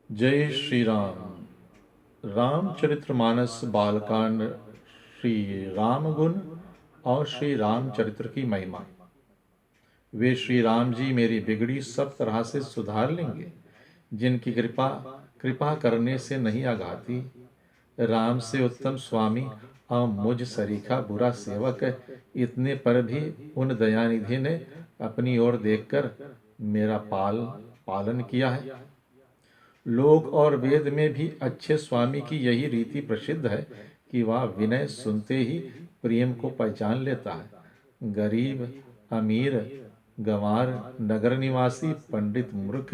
जय श्री राम। रामचरितमानस बालकांड, श्री राम गुण और श्री रामचरित्र की महिमा। वे श्री राम जी मेरी बिगड़ी सब तरह से सुधार लेंगे, जिनकी कृपा कृपा करने से नहीं आघाती। राम से उत्तम स्वामी और मुझ सरीखा बुरा सेवक, इतने पर भी उन दयानिधि ने अपनी ओर देखकर मेरा पालन किया है। लोक और वेद में भी अच्छे स्वामी की यही रीति प्रसिद्ध है कि वह विनय सुनते ही प्रेम को पहचान लेता है। गरीब, अमीर, गंवार, नगर निवासी, पंडित, मूर्ख,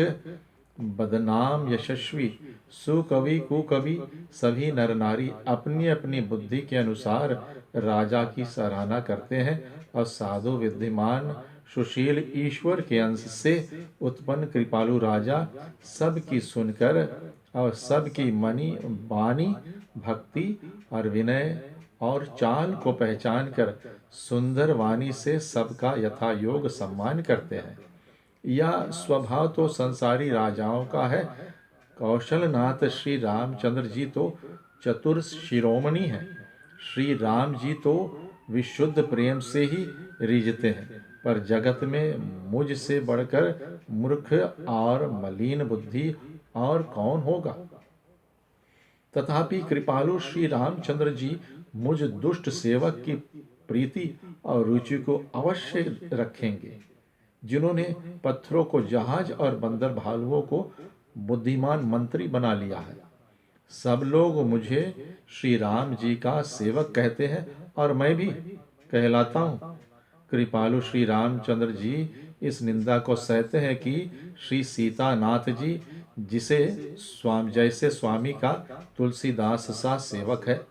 बदनाम, यशस्वी, सुकवि, कुकवि, सभी नर नारी अपनी अपनी बुद्धि के अनुसार राजा की सराहना करते हैं और साधु, विद्यमान, सुशील, ईश्वर के अंश से उत्पन्न कृपालु राजा सबकी सुनकर और सबकी मनी वाणी, भक्ति और विनय और चाल को पहचान कर सुंदर वाणी से सबका यथा योग सम्मान करते हैं। यह स्वभाव तो संसारी राजाओं का है। कौशलनाथ श्री रामचंद्र जी तो चतुर शिरोमणि हैं। श्री राम जी तो विशुद्ध प्रेम से ही रिझते हैं, पर जगत में मुझ से बढ़कर मूर्ख और मलिन बुद्धि और कौन होगा। तथापि कृपालु श्री रामचंद्र जी मुझ दुष्ट सेवक की प्रीति और रुचि को अवश्य रखेंगे, जिन्होंने पत्थरों को जहाज और बंदर भालुओं को बुद्धिमान मंत्री बना लिया है। सब लोग मुझे श्री राम जी का सेवक कहते हैं और मैं भी कहलाता हूँ। कृपालु श्री रामचंद्र जी इस निंदा को सहते हैं कि श्री सीतानाथ जी जैसे स्वामी का तुलसीदास सा सेवक है।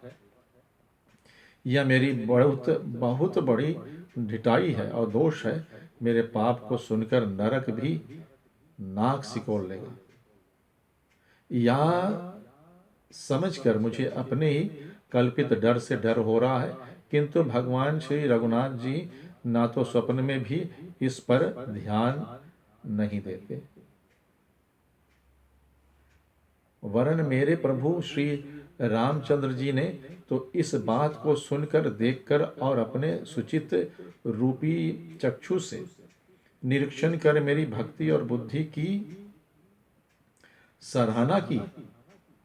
यह मेरी बहुत बहुत बड़ी ढिठाई है और दोष है। मेरे पाप को सुनकर नरक भी नाक सिकोड़ लेगा। या समझकर मुझे अपने ही कल्पित डर से डर हो रहा है, किंतु भगवान श्री रघुनाथ जी ना तो स्वप्न में भी इस पर ध्यान नहीं देते, वरन मेरे प्रभु श्री रामचंद्र जी ने तो इस बात को सुनकर, देखकर और अपने सुचित रूपी चक्षु से निरीक्षण कर मेरी भक्ति और बुद्धि की सराहना की।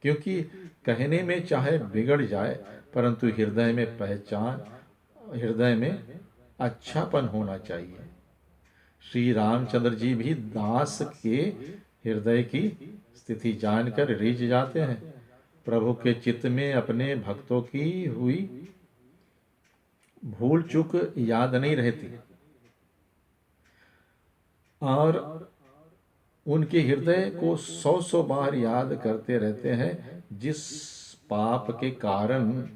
क्योंकि कहने में चाहे बिगड़ जाए, परंतु हृदय में अच्छापन होना चाहिए। श्री रामचंद्र जी भी दास के हृदय की स्थिति जानकर रिझ जाते हैं। प्रभु के चित्त में अपने भक्तों की हुई भूल चूक याद नहीं रहती और उनके हृदय को 100 बार याद करते रहते हैं। जिस पाप के कारण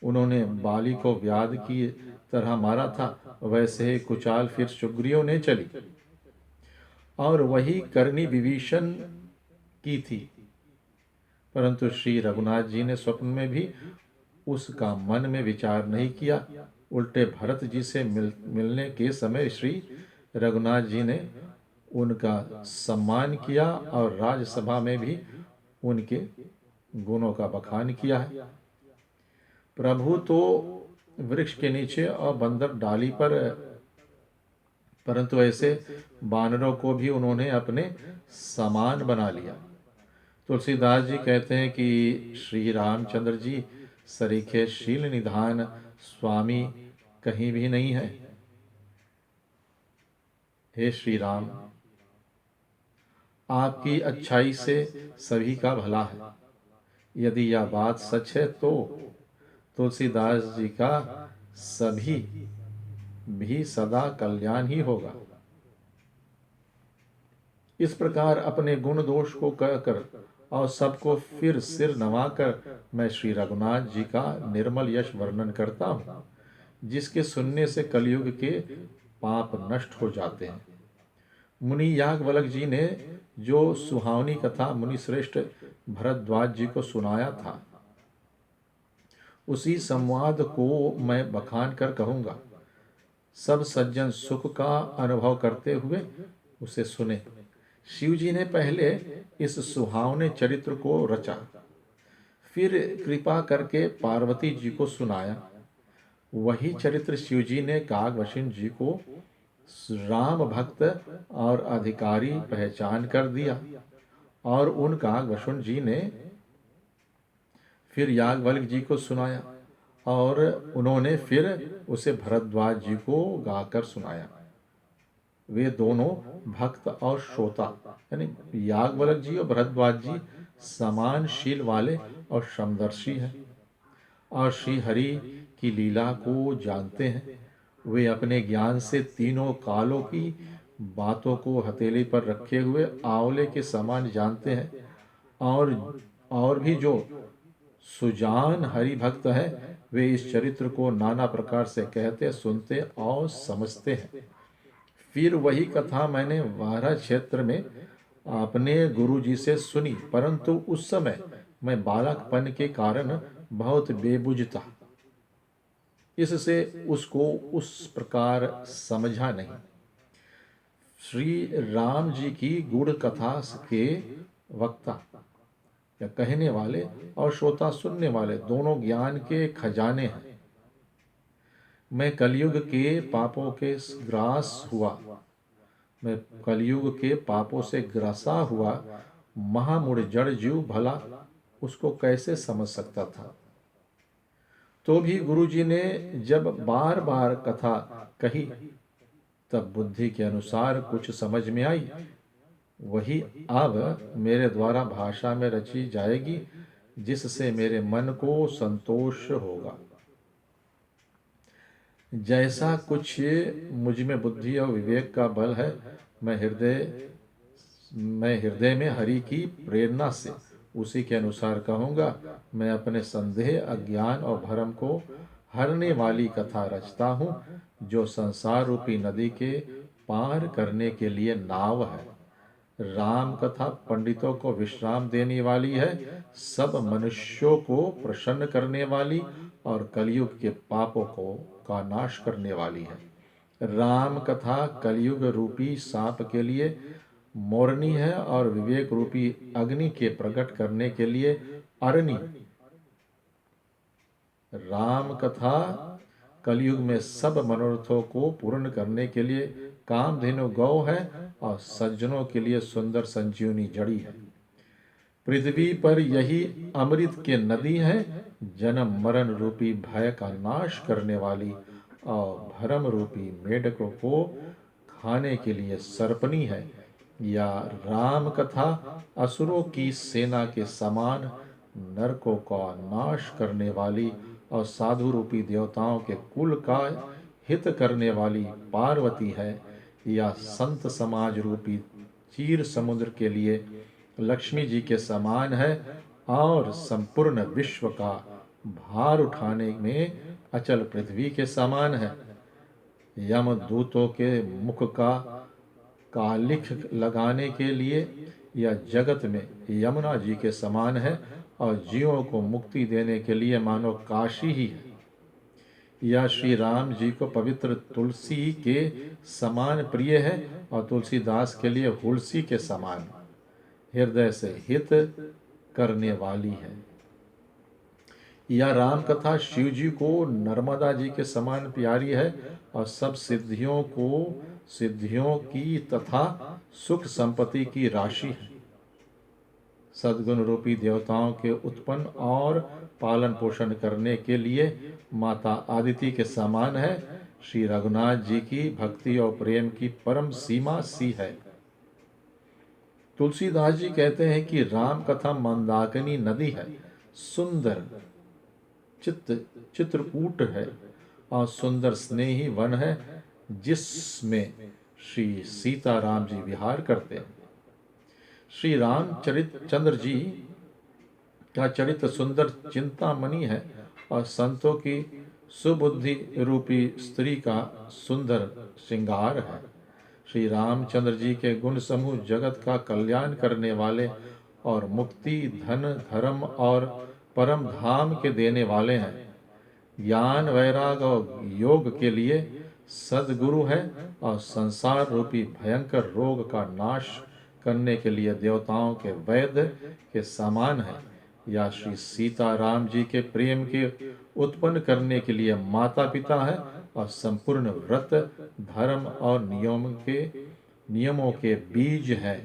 उन्होंने बाली को व्याध की तरह मारा था, वैसे ही कुचाल फिर सुग्रीव ने चली और वही करनी विभीषण की थी। परंतु श्री रघुनाथ जी ने स्वप्न में भी उसका मन में विचार नहीं किया। उल्टे भरत जी से मिलने के समय श्री रघुनाथ जी ने उनका सम्मान किया और राजसभा में भी उनके गुणों का बखान किया है। प्रभु तो वृक्ष के नीचे और बंदर डाली पर, परंतु ऐसे बानरों को भी उन्होंने अपने समान बना लिया। तुलसीदास जी कहते हैं कि श्री रामचंद्र जी सरीखे शील निधान स्वामी कहीं भी नहीं है। हे श्री राम, आपकी अच्छाई से सभी का भला है। यदि यह बात सच है तो तुलसीदास जी का सभी भी सदा कल्याण ही होगा। इस प्रकार अपने गुण दोष को कहकर और सबको फिर सिर नवाकर मैं श्री रघुनाथ जी का निर्मल यश वर्णन करता हूँ, जिसके सुनने से कलयुग के पाप नष्ट हो जाते हैं। मुनि याज्ञवल्क्य जी ने जो सुहावनी कथा मुनि श्रेष्ठ भरद्वाज जी को सुनाया था, उसी संवाद को मैं बखान कर कहूँगा। सब सज्जन सुख का अनुभव करते हुए उसे सुने। शिव जी ने पहले इस सुहावने चरित्र को रचा, फिर कृपा करके पार्वती जी को सुनाया। वही चरित्र शिव जी ने कागभूषण जी को राम भक्त और अधिकारी पहचान कर दिया, और उन कागभूषण जी ने फिर याज्ञवल्क्य जी को सुनाया, और उन्होंने फिर उसे भरद्वाज जी को गाकर सुनाया। वे दोनों भक्त और श्रोता यानी याज्ञवल्क्य जी और भरद्वाज जी समान शील वाले और समदर्शी हैं, और श्री हरि की लीला को जानते हैं। वे अपने ज्ञान से तीनों कालों की बातों को हथेली पर रखे हुए आंवले के समान जानते हैं, और भी जो सुजान हरि भक्त हैं, वे इस चरित्र को नाना प्रकार से कहते, सुनते और समझते हैं। फिर वही कथा मैंने वारा क्षेत्र में अपने गुरु जी से सुनी, परंतु उस समय मैं बालकपन के कारण बहुत बेबुझ था, इससे उसको उस प्रकार समझा नहीं। श्री राम जी की गुड़ कथा के वक्ता या कहने वाले और श्रोता सुनने वाले दोनों ज्ञान के खजाने हैं। मैं कलयुग के पापों के ग्रास हुआ मैं कलयुग के पापों से ग्रसा हुआ महामूढ़ जड़ जीव भला उसको कैसे समझ सकता था। तो भी गुरुजी ने जब बार बार कथा कही, तब बुद्धि के अनुसार कुछ समझ में आई। वही अब मेरे द्वारा भाषा में रची जाएगी, जिससे मेरे मन को संतोष होगा। जैसा कुछ मुझ में बुद्धि और विवेक का बल है, मैं हृदय में हरि की प्रेरणा से उसी के अनुसार कहूँगा। मैं अपने संदेह, अज्ञान और भ्रम को हरने वाली कथा रचता हूँ, जो संसार रूपी नदी के पार करने के लिए नाव है। राम कथा पंडितों को विश्राम देने वाली है, सब मनुष्यों को प्रसन्न करने वाली और कलयुग के पापों को का नाश करने वाली है। राम कथा कलयुग रूपी सांप के लिए मोरनी है, और विवेक रूपी अग्नि के प्रकट करने के लिए अरनी। राम कथा कलयुग में सब मनोरथों को पूर्ण करने के लिए कामधेनु गौ है, और सज्जनों के लिए सुंदर संजीवनी जड़ी है। पृथ्वी पर यही अमृत के नदी है, जन्म मरण रूपी भय का नाश करने वाली, और भरम रूपी मेढकों को खाने के लिए सर्पनी है। या राम कथा असुरों की सेना के समान नरकों का नाश करने वाली, और साधु रूपी देवताओं के कुल का हित करने वाली पार्वती है। या संत समाज रूपी चीर समुद्र के लिए लक्ष्मी जी के समान है, और संपूर्ण विश्व का भार उठाने में अचल पृथ्वी के समान है। यम दूतों के मुख का कालिख लगाने के लिए या जगत में यमुना जी के समान है, और जीवों को मुक्ति देने के लिए मानो काशी ही है। यह श्री राम जी को पवित्र तुलसी के समान प्रिय है, और तुलसीदास के लिए हुलसी के समान हृदय से हित करने वाली है। यह राम कथा शिव जी को नर्मदा जी के समान प्यारी है, और सब सिद्धियों की तथा सुख संपत्ति की राशि है। सद्गुण रूपी देवताओं के उत्पन्न और पालन पोषण करने के लिए माता आदिति के समान है। श्री रघुनाथ जी की भक्ति और प्रेम की परम सीमा सी है। तुलसीदास जी कहते हैं कि राम कथा मंदाकिनी नदी है, सुंदर चित्रकूट है, और सुंदर स्नेही वन है, जिसमें श्री सीताराम जी विहार करते हैं। श्री रामचंद्र जी का चरित्र सुंदर चिंतामणि है, और संतों की सुबुद्धि रूपी स्त्री का सुंदर श्रृंगार है। श्री रामचंद्र जी के गुण समूह जगत का कल्याण करने वाले, और मुक्ति, धन, धर्म और परम धाम के देने वाले हैं। ज्ञान, वैराग और योग के लिए सद्गुरु है, और संसार रूपी भयंकर रोग का नाश करने के लिए देवताओं के वैद्य के समान है, या श्री सीता राम जी के प्रेम के उत्पन्न करने के लिए माता पिता है और संपूर्ण व्रत धर्म और नियमों के बीज है,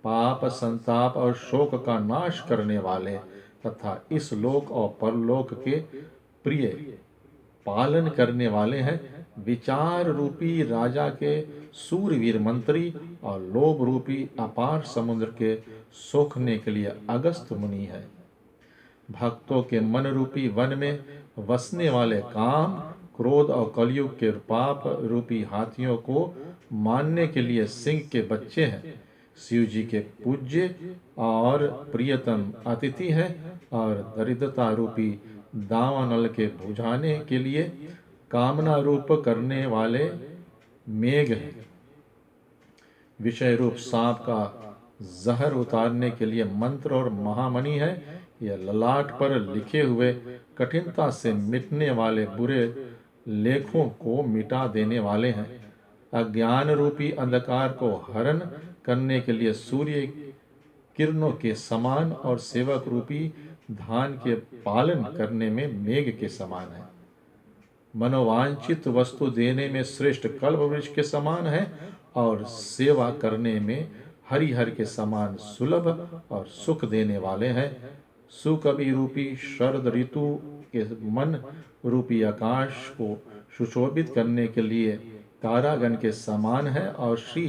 पाप संताप और शोक का नाश करने वाले तथा इस लोक और परलोक के प्रिय पालन करने वाले हैं, विचार रूपी राजा के सूरवीर मंत्री और लोभ रूपी अपार समुद्र के सोखने के लिए अगस्त मुनि है। भक्तों के मन रूपी वन में बसने वाले काम क्रोध और कलयुग के पाप रूपी हाथियों को मारने के लिए सिंह के बच्चे हैं, शिव जी के पूज्य और प्रियतम अतिथि हैं और दरिद्रता रूपी दावानल के बुझाने के लिए कामना रूप करने वाले मेघ हैं। विषय रूप सांप का जहर उतारने के लिए मंत्र और महामणि है, यह ललाट पर लिखे हुए कठिनता से मिटने वाले बुरे लेखों को मिटा देने वाले हैं। अज्ञान रूपी अंधकार को हरण करने के लिए सूर्य किरणों के समान और सेवक रूपी धान के पालन करने में मेघ के समान है। मनोवांछित वस्तु देने में श्रेष्ठ कल्प वृक्ष के समान है और सेवा करने में हरिहर के समान सुलभ और सुख देने वाले हैं। सुकवि रूपी शरद ऋतु के मन रूपी आकाश को सुशोभित करने के लिए तारागण के समान है और श्री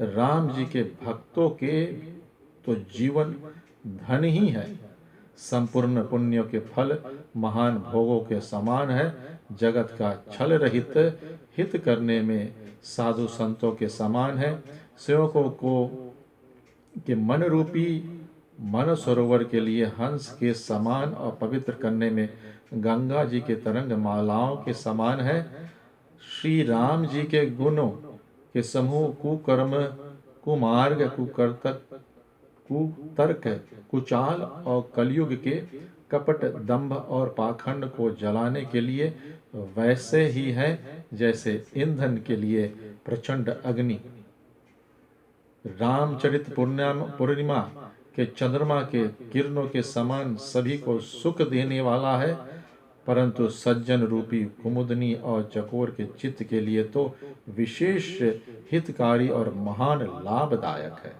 राम जी के भक्तों के तो जीवन धन ही है। संपूर्ण पुण्यों के फल महान भोगों के समान है, जगत का छल रहित हित करने में साधु संतों के समान है। सेवकों को के मन रूपी मन सरोवर के लिए हंस के समान और पवित्र करने में गंगा जी के तरंग मालाओं के समान है। श्री राम जी के गुणों के समूह कुकर्म कुमार्ग कुतर्क कुचाल और कलयुग के कपट दंभ और पाखंड को जलाने के लिए वैसे ही है जैसे ईंधन के लिए प्रचंड अग्नि। रामचरित पूर्णिमा के चंद्रमा के किरणों के समान सभी को सुख देने वाला है, परंतु सज्जन रूपी कुमुदनी और चकोर के चित्त के लिए तो विशेष हितकारी और महान लाभदायक है।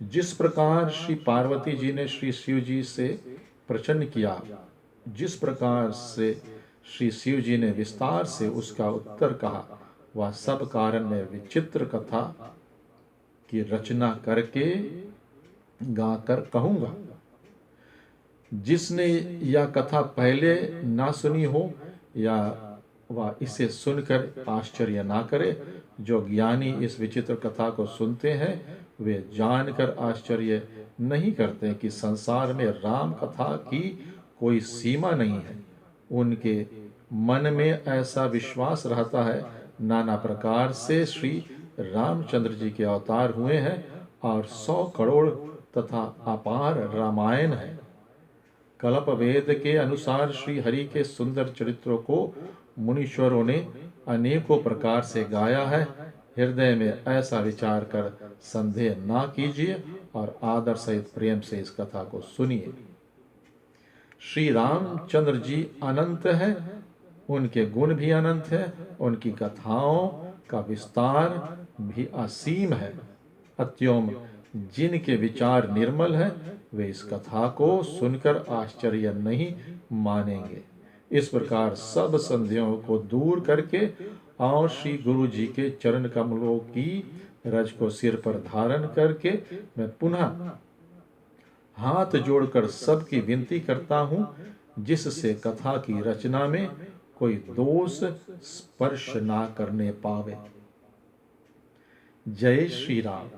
जिस प्रकार श्री पार्वती जी ने श्री शिव जी से प्रसन्न किया, जिस प्रकार से श्री शिव जी ने विस्तार से उसका उत्तर कहा, वह सब कारण में विचित्र कथा की रचना करके गाकर कहूंगा। जिसने यह कथा पहले ना सुनी हो या वह इसे सुनकर आश्चर्य ना करे, जो ज्ञानी इस विचित्र कथा को सुनते हैं वे जानकर आश्चर्य नहीं करते कि संसार में राम कथा की कोई सीमा नहीं है। उनके मन में ऐसा विश्वास रहता है नाना प्रकार से श्री रामचंद्र जी के अवतार हुए हैं और 100 करोड़ तथा अपार रामायण है। कल्प वेद के अनुसार श्री हरि के सुंदर चरित्रों को मुनीश्वरों ने अनेकों प्रकार से गाया है। हृदय में ऐसा विचार कर संदेह ना कीजिए और आदर सहित प्रेम से इस कथा को सुनिए। श्री रामचंद्र जी अनंत है, उनके गुण भी अनंत है, उनकी कथाओं का विस्तार भी असीम है। अत्योम जिनके विचार निर्मल है वे इस कथा को सुनकर आश्चर्य नहीं मानेंगे। इस प्रकार सब संदेहों को दूर करके और श्री गुरु जी के चरण कमलों की रज को सिर पर धारण करके मैं पुनः हाथ जोड़कर सबकी विनती करता हूँ, जिससे कथा की रचना में कोई दोष स्पर्श ना करने पावे। जय श्री राम।